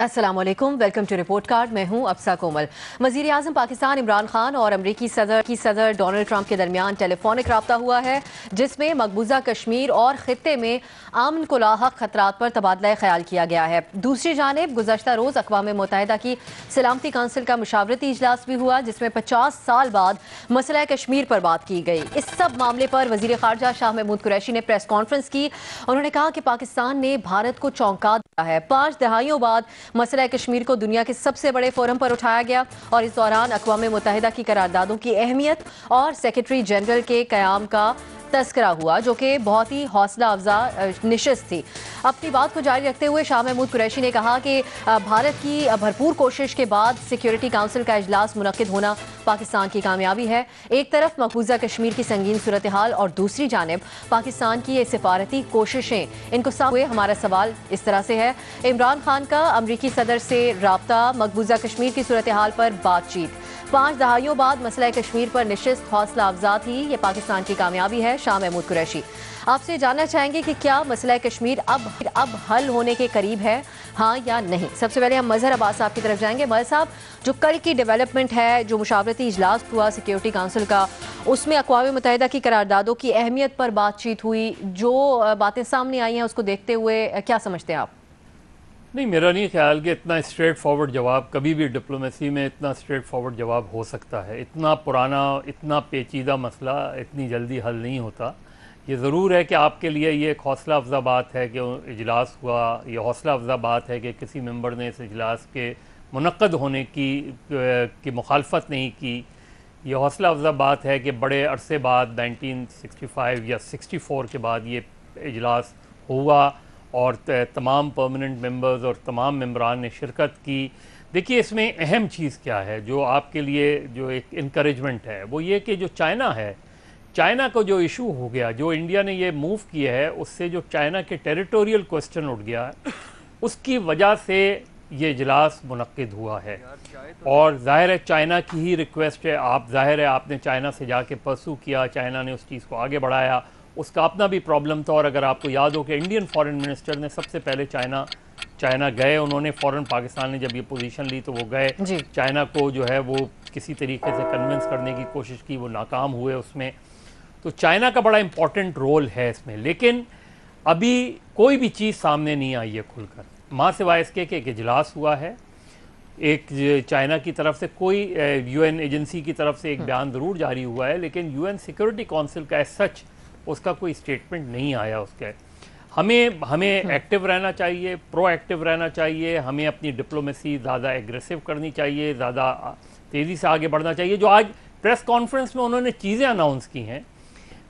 अस्सलाम वालेकुम, welcome to report card. मैं हूं अफसा कोमल। वज़ीर आज़म पाकिस्तान इमरान खान और अमरीकी सदर डोनाल्ड ट्रंप के दरमियान टेलीफोनिक रब्ता हुआ है, जिसमें मकबूजा कश्मीर और खित्ते में अमन को लाहक खतरात पर तबादला ख्याल किया गया है। दूसरी जानिब गुज़श्ता रोज़ अक़वाम मुत्तहिदा की सलामती काउंसिल का मुशावरती इजलास भी हुआ, जिसमें 50 साल बाद मसला कश्मीर पर बात की गई। इस सब मामले पर वज़ीर ख़ारजा शाह महमूद कुरैशी ने प्रेस कॉन्फ्रेंस की। उन्होंने कहा कि पाकिस्तान ने भारत को चौंका दिया है। 5 दहाइयों बाद मसला कश्मीर को दुनिया के सबसे बड़े फोरम पर उठाया गया और इस दौरान अक़वाम मुत्तहिदा की करारदादों की अहमियत और सेक्रेटरी जनरल के क़याम का तस्करा हुआ, जो कि बहुत ही हौसला अफजा निशिस्त थी। अपनी बात को जारी रखते हुए शाह महमूद कुरैशी ने कहा कि भारत की भरपूर कोशिश के बाद सिक्योरिटी काउंसिल का इजलास मुनक्किद होना पाकिस्तान की कामयाबी है। एक तरफ मकबूजा कश्मीर की संगीन सूरत हाल और दूसरी जानिब पाकिस्तान की ये सिफारती कोशिशें, इनको सामने हमारा सवाल इस तरह से है। इमरान खान का अमरीकी सदर से राब्ता, मकबूजा कश्मीर की सूरत हाल पर बातचीत, 5 दहाइयों बाद मसला कश्मीर पर निशिस्त हौसला अफजा थी, ये पाकिस्तान की कामयाबी है। शाह महमूद कुरैशी, आपसे जानना चाहेंगे कि क्या मसला कश्मीर अब हल होने के करीब है, हाँ या नहीं? सबसे पहले हम मजहर अब्बास साहब की तरफ जाएंगे। मजहर साहब, जो कल की डेवलपमेंट है, जो मुशावरती इजलास हुआ सिक्योरिटी काउंसिल का, उसमें अक़वाम मुत्तहिदा की करारदादों की अहमियत पर बातचीत हुई, जो बातें सामने आई हैं उसको देखते हुए क्या समझते हैं आप? नहीं, मेरा नहीं ख्याल कि इतना स्ट्रेट फॉरवर्ड जवाब कभी भी डिप्लोमेसी में इतना स्ट्रेट फॉरवर्ड जवाब हो सकता है। इतना पुराना, इतना पेचीदा मसला इतनी जल्दी हल नहीं होता। ये ज़रूर है कि आपके लिए ये एक हौसला अफजा बात है कि इजलास हुआ, ये हौसला अफजा बात है कि किसी मेंबर ने इस इजलास के मुनक्कद होने की मुखालफत नहीं की। ये हौसला अफजा बात है कि बड़े अरसे बाद 1965 या 64 के बाद ये इजलास हुआ और तमाम परमानेंट मेंबर्स और तमाम मेंबरान ने शिरकत की। देखिए, इसमें अहम चीज़ क्या है जो आपके लिए जो एक इनकरेजमेंट है, वो ये कि जो चाइना है, चाइना को जो इशू हो गया, जो इंडिया ने ये मूव किया है, उससे जो चाइना के टेरिटोरियल क्वेश्चन उठ गया है, उसकी वजह से ये इजलास मुनक्किद हुआ है। और ज़ाहिर है चाइना की ही रिक्वेस्ट है। ज़ाहिर है आपने चाइना से जाके परसू किया, चाइना ने उस चीज़ को आगे बढ़ाया, उसका अपना भी प्रॉब्लम था। और अगर आपको याद हो कि इंडियन फॉरेन मिनिस्टर ने सबसे पहले चाइना गए, उन्होंने फ़ौरन पाकिस्तान ने जब ये पोजीशन ली तो वो गए चाइना को जो है वो किसी तरीके से कन्विंस करने की कोशिश की, वो नाकाम हुए उसमें। तो चाइना का बड़ा इंपॉर्टेंट रोल है इसमें, लेकिन अभी कोई भी चीज़ सामने नहीं आई है खुलकर, माँ सिवाय इसके कि एक इजलास हुआ है। एक चाइना की तरफ से कोई यूएन एजेंसी की तरफ से एक बयान ज़रूर जारी हुआ है, लेकिन यूएन सिक्योरिटी काउंसिल का एज सच उसका कोई स्टेटमेंट नहीं आया उसके। हमें एक्टिव रहना चाहिए, प्रोएक्टिव रहना चाहिए, हमें अपनी डिप्लोमेसी ज़्यादा एग्रेसिव करनी चाहिए, ज़्यादा तेज़ी से आगे बढ़ना चाहिए। जो आज प्रेस कॉन्फ्रेंस में उन्होंने चीज़ें अनाउंस की हैं,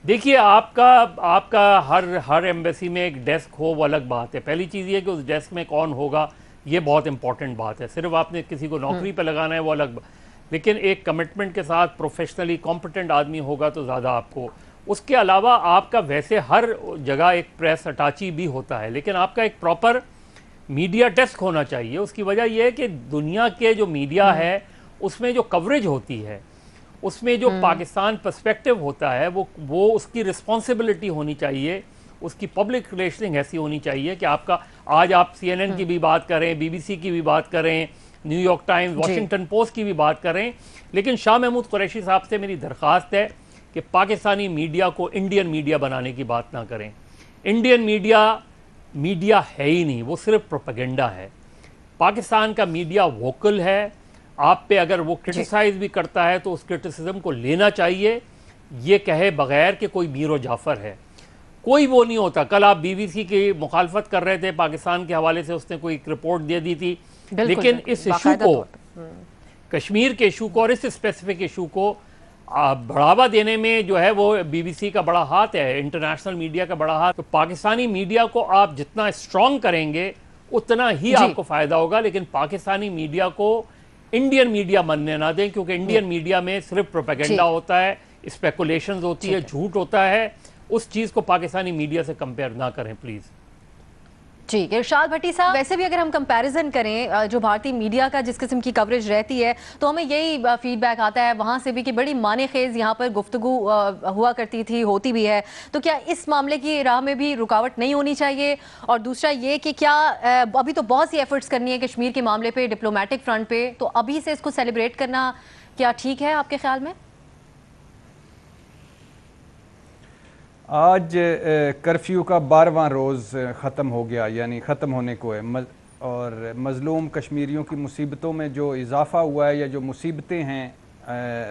देखिए आपका हर एम्बेसी में एक डेस्क हो वो अलग बात है। पहली चीज़ ये कि उस डेस्क में कौन होगा ये बहुत इंपॉर्टेंट बात है। सिर्फ आपने किसी को नौकरी पर लगाना है वो अलग, लेकिन एक कमिटमेंट के साथ प्रोफेशनली कॉम्पिटेंट आदमी होगा तो ज़्यादा आपको। उसके अलावा आपका वैसे हर जगह एक प्रेस अटाची भी होता है, लेकिन आपका एक प्रॉपर मीडिया डेस्क होना चाहिए। उसकी वजह यह है कि दुनिया के जो मीडिया है उसमें जो कवरेज होती है, उसमें जो पाकिस्तान पर्सपेक्टिव होता है, वो उसकी रिस्पॉन्सिबिलिटी होनी चाहिए, उसकी पब्लिक रिलेशनिंग ऐसी होनी चाहिए कि आपका आज आप CNN की भी बात करें, BBC की भी बात करें, न्यूयॉर्क टाइम्स, वॉशिंगटन पोस्ट की भी बात करें, लेकिन शाह महमूद कुरैशी साहब से मेरी दरख्वास्त है कि पाकिस्तानी मीडिया को इंडियन मीडिया बनाने की बात ना करें। इंडियन मीडिया है ही नहीं, वो सिर्फ प्रोपेगेंडा है। पाकिस्तान का मीडिया वोकल है। आप पे अगर वो क्रिटिसाइज भी करता है तो उस क्रिटिसिज्म को लेना चाहिए, ये कहे बगैर कि कोई मीर जाफ़र है, कोई वो नहीं होता। कल आप BBC की मुखालफत कर रहे थे पाकिस्तान के हवाले से, उसने कोई रिपोर्ट दे दी थी, लेकिन इस इशू को, कश्मीर के इशू को और इस स्पेसिफिक इशू को बढ़ावा देने में जो है वो BBC का बड़ा हाथ है, इंटरनेशनल मीडिया का बड़ा हाथ। तो पाकिस्तानी मीडिया को आप जितना स्ट्रॉन्ग करेंगे उतना ही आपको फायदा होगा, लेकिन पाकिस्तानी मीडिया को इंडियन मीडिया बनने ना दें, क्योंकि इंडियन मीडिया में सिर्फ प्रोपेगेंडा होता है, स्पेकुलेशंस होती है, झूठ होता है। उस चीज़ को पाकिस्तानी मीडिया से कंपेयर ना करें प्लीज़। जी, इरशाद भट्टी साहब, वैसे भी अगर हम कंपैरिजन करें जो भारतीय मीडिया का जिस किस्म की कवरेज रहती है तो हमें यही फीडबैक आता है वहाँ से भी कि बड़ी माने खेज यहाँ पर गुफ्तगू हुआ करती थी, होती भी है। तो क्या इस मामले की राह में भी रुकावट नहीं होनी चाहिए? और दूसरा ये कि क्या अभी तो बहुत सी एफर्ट्स करनी है कश्मीर के मामले पे, डिप्लोमेटिक फ्रंट पे, तो अभी से इसको सेलिब्रेट करना क्या ठीक है आपके ख्याल में? आज कर्फ्यू का 12वां रोज़ ख़त्म हो गया, यानी ख़त्म होने को है। और मज़लूम कश्मीरियों की मुसीबतों में जो इजाफ़ा हुआ है या जो मुसीबतें हैं,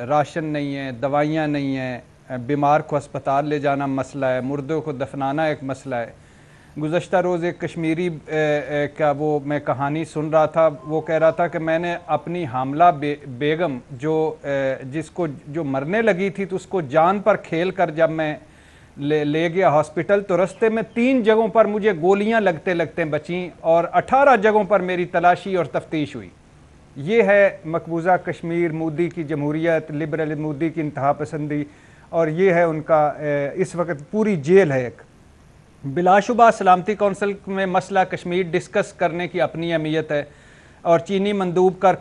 राशन नहीं है, दवाइयाँ नहीं हैं, बीमार को अस्पताल ले जाना मसला है, मुर्दों को दफनाना एक मसला है। गुज़श्ता रोज़ एक कश्मीरी का वो मैं कहानी सुन रहा था, वो कह रहा था कि मैंने अपनी हामला बेगम जिसको जो मरने लगी थी तो उसको जान पर खेल कर जब मैं ले गया हॉस्पिटल तो रास्ते में 3 जगहों पर मुझे गोलियां लगते लगते बचीं और 18 जगहों पर मेरी तलाशी और तफ्तीश हुई। ये है मकबूजा कश्मीर, मोदी की जमहूरियत, लिबरल मोदी की इंतहा पसंदी, और ये है उनका इस वक्त पूरी जेल है एक। बिलाशुबा सलामती कौंसिल में मसला कश्मीर डिस्कस करने की अपनी अहमियत है और चीनी मंदूब का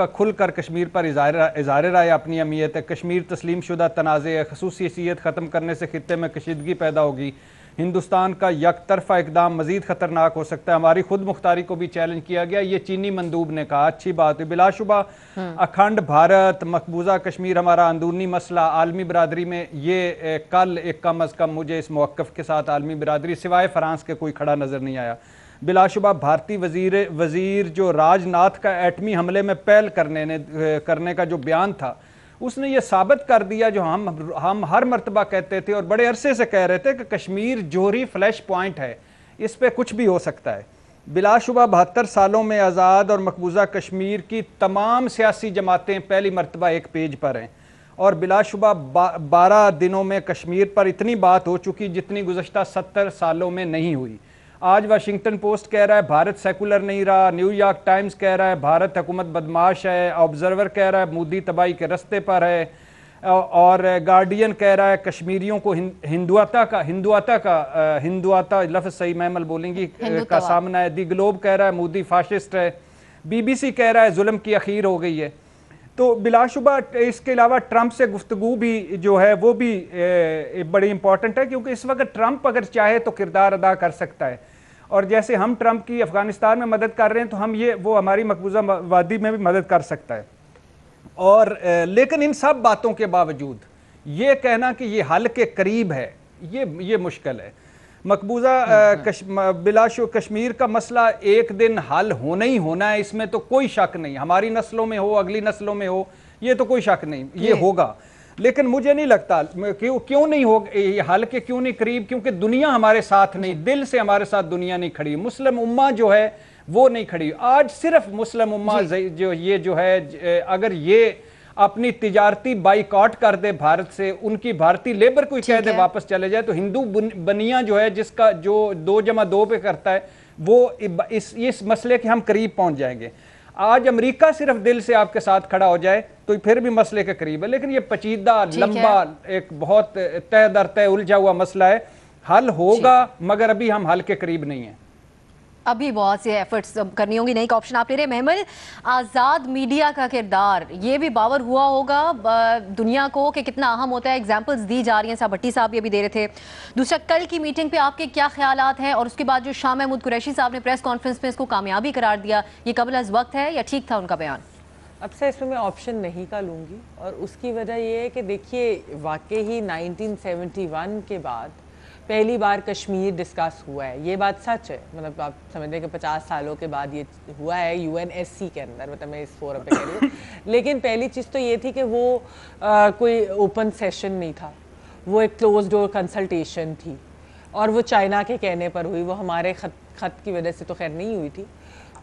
खुलकर कश्मीर पर इज़हार राय अपनी अहमियत है। कश्मीर तस्लीम शुदा तनाज़े है, खसूसी हैसियत ख़त्म करने से खित्ते में कशीदगी पैदा होगी। हिंदुस्तान का यकतरफा इकदाम मज़ीद ख़तरनाक हो सकता है। हमारी खुद मुख्तारी को भी चैलेंज किया गया, ये चीनी मंदूब ने कहा, अच्छी बात है। बिलाशुबा अखंड भारत, मकबूजा कश्मीर हमारा अंदरूनी मसला आलमी बरादरी में, ये कल एक कम अज़ कम मुझे इस मौक़िफ़ के साथ आलमी बरादरी सिवाय फ्रांस के कोई खड़ा नज़र नहीं आया। बिलाशुबा भारतीय वज़ीर जो राजनाथ का एटमी हमले में पहल करने का जो बयान था, उसने ये साबित कर दिया जो हम हर मर्तबा कहते थे और बड़े अरसे से कह रहे थे कि कश्मीर जोहरी फ्लैश पॉइंट है, इस पे कुछ भी हो सकता है। बिलाशुबा 72 सालों में आज़ाद और मकबूजा कश्मीर की तमाम सियासी जमातें पहली मर्तबा एक पेज पर हैं और बिलाशुबा 12 दिनों में कश्मीर पर इतनी बात हो चुकी जितनी गुज़श्ता 70 सालों में नहीं हुई। आज वाशिंगटन पोस्ट कह रहा है भारत सेकुलर नहीं रहा, न्यूयॉर्क टाइम्स कह रहा है भारत हुकूमत बदमाश है, ऑब्जर्वर कह रहा है मोदी तबाही के रास्ते पर है, और गार्डियन कह रहा है कश्मीरियों को हिंदुआता लफ्ज़ सही महमल बोलेंगी का सामना है। दी ग्लोब कह रहा है मोदी फाशिस्ट है, BBC कह रहा है जुल्म की अखीर हो गई है। तो बिलाशुबा इसके अलावा ट्रंप से गुफ्तगू भी जो है वो भी बड़ी इंपॉर्टेंट है, क्योंकि इस वक्त ट्रंप अगर चाहे तो किरदार अदा कर सकता है, और जैसे हम ट्रंप की अफगानिस्तान में मदद कर रहे हैं तो हम वो हमारी मकबूजा वादी में भी मदद कर सकता है। और लेकिन इन सब बातों के बावजूद ये कहना कि ये हल के करीब है, ये मुश्किल है। मकबूजा बिलाशु कश्मीर का मसला एक दिन हल होना ही होना है, इसमें तो कोई शक नहीं, हमारी नस्लों में हो अगली नस्लों में हो, ये तो कोई शक नहीं, ये होगा। लेकिन मुझे नहीं लगता क्यों नहीं हो ये हल के क्यों नहीं करीब, क्योंकि दुनिया हमारे साथ नहीं, दिल से हमारे साथ दुनिया नहीं खड़ी, मुस्लिम उम्मा जो है वो नहीं खड़ी। आज सिर्फ मुस्लिम उम्मा जो है अगर ये अपनी तिजारती बाइकआउट कर दे भारत से, उनकी भारतीय लेबर को कह दे वापस चले जाए, तो हिंदू बनिया जो है जिसका जो 2+2 पे करता है वो इस मसले के हम करीब पहुंच जाएंगे। आज अमेरिका सिर्फ दिल से आपके साथ खड़ा हो जाए तो फिर भी मसले के करीब है, लेकिन ये पेचीदा लंबा एक बहुत तय दर तय उलझा हुआ मसला है। हल होगा मगर अभी हम हल के करीब नहीं है, अभी बहुत से एफर्ट्स करनी होंगी। नई ऑप्शन आप ले रहे हैं महमल, आज़ाद मीडिया का किरदार ये भी बावर हुआ होगा दुनिया को कि कितना अहम होता है, एग्जांपल्स दी जा रही हैं, साहब भट्टी साहब ये भी दे रहे थे। दूसरा, कल की मीटिंग पे आपके क्या ख्यालात हैं, और उसके बाद जो शाह महमूद कुरैशी साहब ने प्रेस कॉन्फ्रेंस में इसको कामयाबी करार दिया, ये कबल अज़ वक्त है या ठीक था उनका बयान? अब से इसमें मैं ऑप्शन नहीं का लूँगी, और उसकी वजह ये है कि देखिए वाकई ही 1971 के बाद पहली बार कश्मीर डिस्कस हुआ है, ये बात सच है। मतलब आप समझते हैं कि 50 सालों के बाद ये हुआ है UNSC के अंदर, मतलब मैं इस फोरम पे कह रही हूँ। लेकिन पहली चीज़ तो ये थी कि वो कोई ओपन सेशन नहीं था, वो एक क्लोज डोर कंसल्टेशन थी, और वो चाइना के कहने पर हुई, वो हमारे खत की वजह से तो खैर नहीं हुई थी।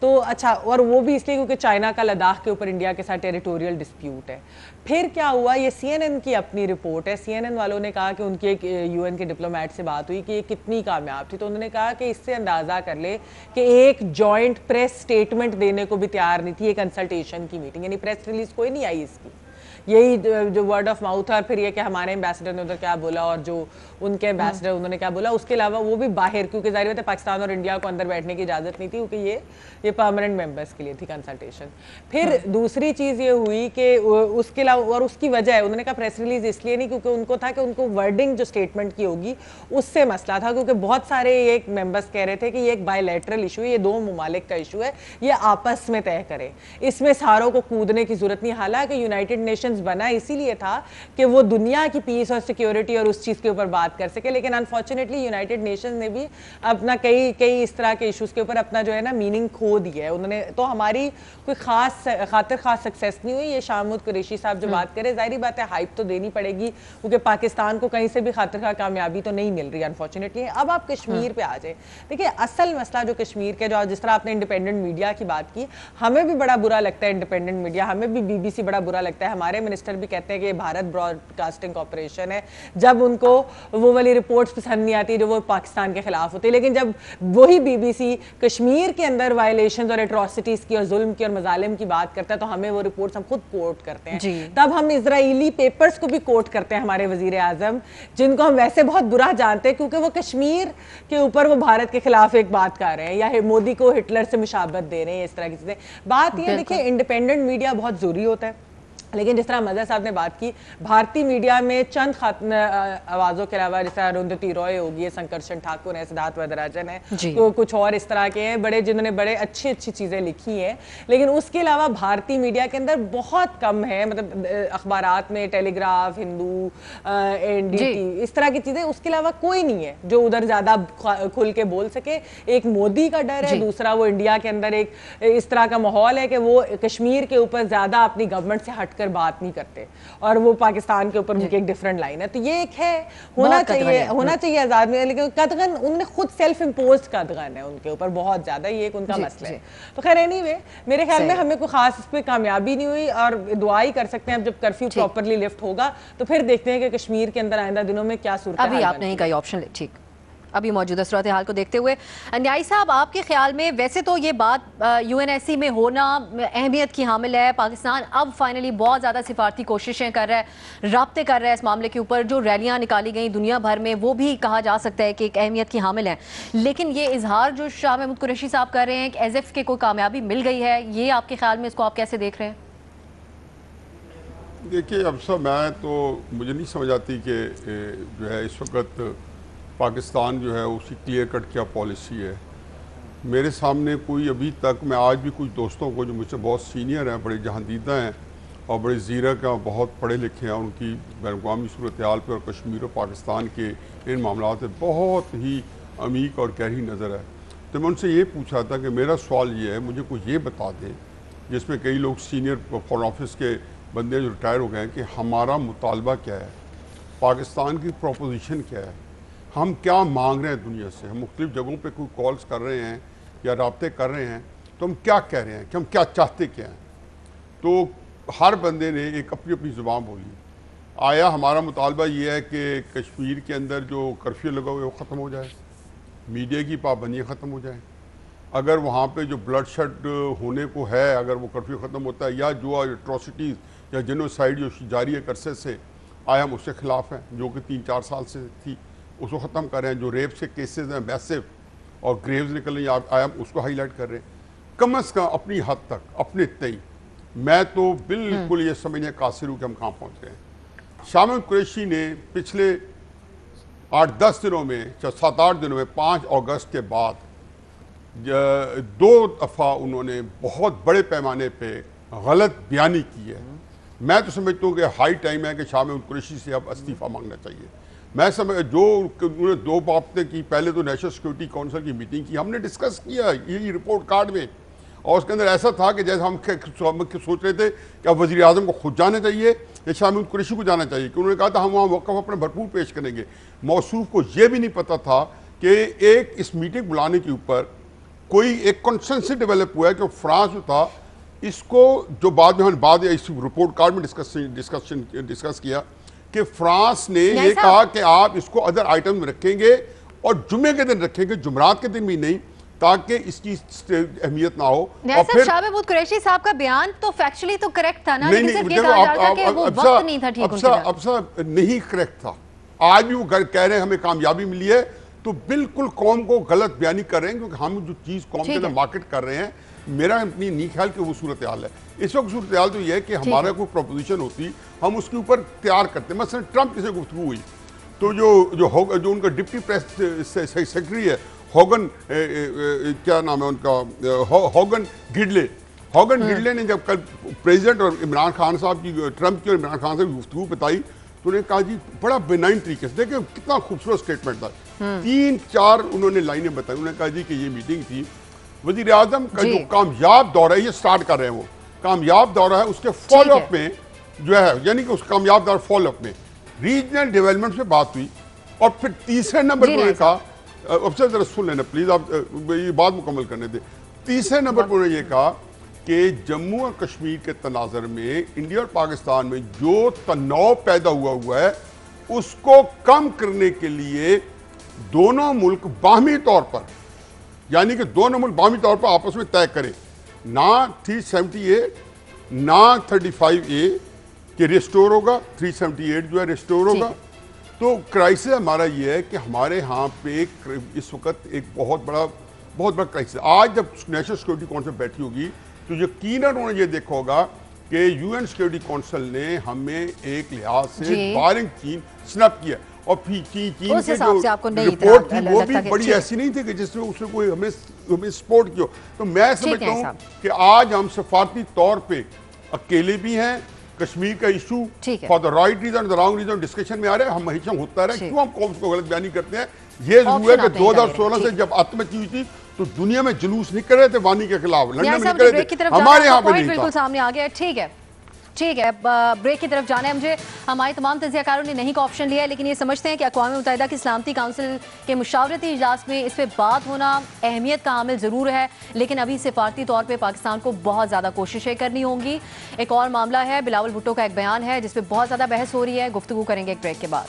तो अच्छा, और वो भी इसलिए क्योंकि चाइना का लद्दाख के ऊपर इंडिया के साथ टेरिटोरियल डिस्प्यूट है। फिर क्या हुआ, ये CNN की अपनी रिपोर्ट है, CNN वालों ने कहा कि उनकी एक UN के डिप्लोमेट से बात हुई कि ये कितनी कामयाब थी, तो उन्होंने कहा कि इससे अंदाज़ा कर ले कि एक जॉइंट प्रेस स्टेटमेंट देने को भी तैयार नहीं थी, ये कंसल्टेशन की मीटिंग, यानी प्रेस रिलीज कोई नहीं आई इसकी, यही जो वर्ड ऑफ माउथ है, और फिर ये कि हमारे एम्बेसडर ने उधर क्या बोला और जो उनके एम्बेसडर उन्होंने क्या बोला, उसके अलावा वो भी बाहर, क्योंकि जाहिर बात है पाकिस्तान और इंडिया को अंदर बैठने की इजाज़त नहीं थी, क्योंकि ये परमानेंट मेंबर्स के लिए थी कंसल्टेशन। फिर दूसरी चीज़ ये हुई कि उसके अलावा, और उसकी वजह है उन्होंने कहा प्रेस रिलीज इसलिए नहीं क्योंकि उनको था कि उनको वर्डिंग जो स्टेटमेंट की होगी उससे मसला था, क्योंकि बहुत सारे ये मेंबर्स कह रहे थे कि ये एक बायलैटरल इशू है, ये दो ममालिक का इशू है, ये आपस में तय करे, इसमें सारों को कूदने की जरूरत नहीं। हालांकि यूनाइटेड नेशंस बना इसीलिए था कि वो दुनिया की पीस और सिक्योरिटी और उस चीज़ के ऊपर बात कर सके, लेकिन अनफॉर्चुनेटली यूनाइटेड नेशंस ने भी अपना कई इस तरह के इशूज़ के ऊपर अपना जो है ना मीनिंग खो दिया है उन्होंने। तो हमारी कोई खास सक्सेस नहीं हुई। ये शाहमूद कुरैशी साहब जो बात करें, जाहिर बात है हाइप तो देनी पड़ेगी, क्योंकि पाकिस्तान को कहीं से भी खातिर कामयाबी तो नहीं मिल रही अनफॉर्चुनेटली। अब आप कश्मीर पे आ जाए, देखिए असल मसला जो कश्मीर के, जो जिस तरह आपने इंडिपेंडेंट मीडिया की बात की, हमें भी बड़ा बुरा लगता है इंडिपेंडेंट मीडिया, हमें भी BBC बड़ा बुरा लगता है। हमारे मिनिस्टर भी कहते हैं कि भारत ब्रॉडकास्टिंग कॉर्पोरेशन है, जब उनको वो वाली रिपोर्ट्स पसंद नहीं आती जो वो पाकिस्तान के खिलाफ होती है, लेकिन जब वही BBC कश्मीर के अंदर वायलेशंस और एट्रोसिटीज की और जुल्म की और मजालिम की बात करता है तो हमें वो रिपोर्ट्स हम खुद कोट करते हैं। तब हम इजरायली पेपर्स को भी कोट करते हैं, हमारे वजीर आजम जिनको हम वैसे बहुत बुरा जानते हैं क्योंकि वो कश्मीर के ऊपर वो भारत के खिलाफ एक बात कर रहे हैं या मोदी को हिटलर से मुशाबत दे रहे हैं, इस तरह की चीजें। बात यह देखिए इंडिपेंडेंट मीडिया बहुत जरूरी होता है, लेकिन जिस तरह मज़ा साहब ने बात की, भारतीय मीडिया में चंद आवाज़ों के अलावा जैसे अरुंधति रॉय होगी, संकर्षण ठाकुर है, सिद्धार्थ वरदराजन है, तो कुछ और इस तरह के हैं बड़े जिन्होंने बड़े अच्छी चीज़ें लिखी हैं, लेकिन उसके अलावा भारतीय मीडिया के अंदर बहुत कम है, मतलब अखबारात में टेलीग्राफ, हिंदू, NDT, इस तरह की चीज़ें, उसके अलावा कोई नहीं है जो उधर ज़्यादा खुल के बोल सके। एक मोदी का डर है, दूसरा वो इंडिया के अंदर एक इस तरह का माहौल है कि वो कश्मीर के ऊपर ज़्यादा अपनी गवर्नमेंट से हट बात नहीं करते और वो पाकिस्तान के ऊपर उनकी एक डिफरेंट लाइन है। तो ये एक है, होना चाहिए आजाद में, लेकिन कदगन उन्होंने खुद सेल्फ इम्पोज्ड कदगन है उनके ऊपर बहुत ज्यादा, ये एक उनका मसला है। तो खैर एनीवे मेरे ख्याल में हमें कोई खास इस पे कामयाबी नहीं हुई और दुआ ही कर सकते हैं अब जब कर्फ्यू प्रॉपरली लिफ्ट होगा तो फिर देखते हैं कि कश्मीर के अंदर आइंदा दिनों में क्या सूरत है। अभी आपने ही कई ऑप्शन ठीक अभी मौजूदा सूरत हाल को देखते हुए न्याई साहब, आपके ख्याल में वैसे तो ये बात UNSC में होना अहमियत की हामिल है, पाकिस्तान अब फाइनली बहुत ज़्यादा सिफारती कोशिशें कर रहा है, राब्ते कर रहा है इस मामले के ऊपर, जो रैलियां निकाली गई दुनिया भर में वो भी कहा जा सकता है कि एक अहमियत की हामिल है, लेकिन ये इजहार जो शाह महमूद कुरैशी साहब कर रहे हैं कि एज इफ के कोई कामयाबी मिल गई है, ये आपके ख्याल में इसको आप कैसे देख रहे हैं? देखिए अब सब मैं तो मुझे नहीं समझ आती कि जो है इस वक्त पाकिस्तान जो है उसकी क्लियर कट क्या पॉलिसी है। मेरे सामने कोई अभी तक, मैं आज भी कुछ दोस्तों को जो मुझसे बहुत सीनियर हैं, बड़े जहांदीदा हैं और बड़े ज़ीरक हैं, बहुत पढ़े लिखे हैं, उनकी बैन-अवी सूरत हाल पर और कश्मीर और पाकिस्तान के इन मामलों पर बहुत ही अमीक और गहरी नज़र है। तो मैं उनसे ये पूछा था कि मेरा सवाल ये है, मुझे कुछ ये बता दें, जिसमें कई लोग सीनियर फॉरेन ऑफिस के बंदे जो रिटायर हो गए हैं, कि हमारा मुतालबा क्या है, पाकिस्तान की प्रोपोजिशन क्या है, हम क्या मांग रहे हैं दुनिया से। हम मुख्तलिफ जगहों पे कोई कॉल्स कर रहे हैं या राब्ते कर रहे हैं तो हम क्या कह रहे हैं कि हम क्या चाहते क्या हैं। तो हर बंदे ने एक अपनी अपनी ज़ुबान बोली। आया हमारा मुतालबा ये है कि कश्मीर के अंदर जो कर्फ्यू लगा हुआ है वो ख़त्म हो जाए, मीडिया की पाबंदियाँ ख़त्म हो जाएँ, अगर वहाँ पे जो ब्लड शेड होने को है अगर वो कर्फ्यू ख़त्म होता है, या जो एट्रोसिटीज़ या जेनोसाइड जो जारी है अरसे से, आया हम उसके ख़िलाफ़ हैं जो कि 3-4 साल से थी, उसको ख़त्म कर रहे हैं। जो रेप से केसेस हैं मैसिव और ग्रेव्स निकल रही आया उसको हाईलाइट कर रहे हैं। कम अज़ कम अपनी हद तक अपने तय मैं तो बिल्कुल ये समझने कासिर हूँ कि हम कहाँ पहुँच गए हैं। शाह महमूद कुरैशी ने पिछले 8-10 दिनों में, 7-8 दिनों में, 5 अगस्त के बाद 2 दफ़ा उन्होंने बहुत बड़े पैमाने पर गलत बयानी की है। मैं तो समझता हूँ कि हाई टाइम है कि शाह महमूद कुरैशी से अब इस्तीफ़ा मांगना चाहिए। मैं समझ जो उन्होंने 2 बातें की, पहले तो नेशनल सिक्योरिटी काउंसिल की मीटिंग की, हमने डिस्कस किया ये रिपोर्ट कार्ड में, और उसके अंदर ऐसा था कि जैसे हम सोच रहे थे कि अब वज़ीर आज़म को खुद जाना चाहिए या शाह महमूद कुरैशी को जाना चाहिए, कि उन्होंने कहा था हम वहाँ वक़्फ़ अपने भरपूर पेश करेंगे। मौसूफ को ये भी नहीं पता था कि एक इस मीटिंग बुलाने के ऊपर कोई एक कंसेंसस डेवलप हुआ है कि फ्रांस जो था इसको, जो बाद में इस रिपोर्ट कार्ड में डिस्कस किया कि फ्रांस ने ये कहा कि आप इसको अदर आइटम में रखेंगे और जुम्मे के दिन रखेंगे, जुमरात के दिन भी नहीं, ताकि इसकी अहमियत ना हो। और फिर शाह महमूद कुरैशी साहब का बयान तो फैक्चुअली तो करेक्ट था ना, लेकिन सिर्फ ये कहा जा रहा था कि वो वक्त नहीं था ठीक उनके साथ। अब नहीं करेक्ट था, आज भी वो कह रहे हैं हमें कामयाबी मिली है, तो बिल्कुल कौम को गलत बयानी कर रहे हैं, क्योंकि हम जो चीज कौम के अंदर मार्केट कर रहे हैं, मेरा अपनी नहीं ख्याल कि वो सूरत हाल है। इस वक्त सूरत हाल तो ये है कि हमारा कोई प्रोपोजिशन होती, हम उसके ऊपर तैयार करते। मसलन ट्रंप की से गुफ्तगू हुई तो जो उनका डिप्टी प्रेस सेक्रेटरी है होगन, क्या नाम है उनका, होगन गिडले ने जब कल प्रेसिडेंट और इमरान खान साहब की, ट्रंप की और इमरान खान साहब की गुफ्तगू बताई, तो उन्होंने कहा जी बड़ा बेनाइन तरीके से, देखिए कितना खूबसूरत स्टेटमेंट था, 3-4 उन्होंने लाइनें बताई। उन्होंने कहा जी कि ये मीटिंग थी, वज़ीर आज़म का जो कामयाब दौरा है, ये स्टार्ट कर रहे हैं वो कामयाब दौरा है, उसके फॉलोअप में जो है, यानी कि उस कामयाब दौरा फॉलोअप में रीजनल डेवलपमेंट से बात हुई। और फिर तीसरे नंबर पर उन्होंने कहा, अब से जरा सुन लेना प्लीज, आप ये बात मुकम्मल करने दें। तीसरे नंबर पर उन्होंने ये कहा कि जम्मू और कश्मीर के तनाज़र में इंडिया और पाकिस्तान में जो तनाव पैदा हुआ है, उसको कम करने के लिए दोनों मुल्क बाहमी तौर पर, यानी कि दोनों मुल्क बाहमी तौर पर आपस में तय करें, ना 370A ना 35A कि रिस्टोर होगा, 378 जो है रिस्टोर होगा। तो क्राइसिस हमारा ये है कि हमारे यहाँ पे इस वक्त एक बहुत बड़ा क्राइसिस। आज जब नेशनल सिक्योरिटी काउंसिल बैठी होगी तो यकीनन उन्होंने ये देखा होगा कि यूएन सिक्योरिटी काउंसिल ने हमें एक लिहाज से बारिंग चीन स्नैप किया, और फिर चीन के जो रिपोर्ट थी वो भी बड़ी ऐसी नहीं थी कि जिसमें उसने कोई हमें सपोर्ट किया। तो मैं समझता हूँ कि आज हम सफारती तौर पे अकेले भी हैं, कश्मीर का issue for the right reason the wrong reason discussion में आ रहा है, हम हमेशा होता रहे, क्यों हम कौम को गलत बयानी करते हैं। ये जरूर है कि 2016 से जब आत्महत्या हुई थी तो दुनिया में जुलूस निकल रहे थे वानी के खिलाफ, लंदन में निकल रहे थे, हमारे यहाँ पे नहीं था। बिल्कुल सामने आ गया। ठीक है, ब्रेक की तरफ जाना है मुझे। हमारे तमाम तज्ज़ियाकारों ने नहीं का ऑप्शन लिया है, लेकिन ये समझते हैं कि अक़वाम मुत्तहिदा की सलामती काउंसिल के मुशावरती इजलास में इस पर बात होना अहमियत का हामिल ज़रूर है, लेकिन अभी सिफारती तौर पर पाकिस्तान को बहुत ज़्यादा कोशिशें करनी होंगी। एक और मामला है, बिलावल भुट्टो का एक बयान है जिस पर बहुत ज़्यादा बहस हो रही है, गुफ्तगू करेंगे एक ब्रेक के बाद।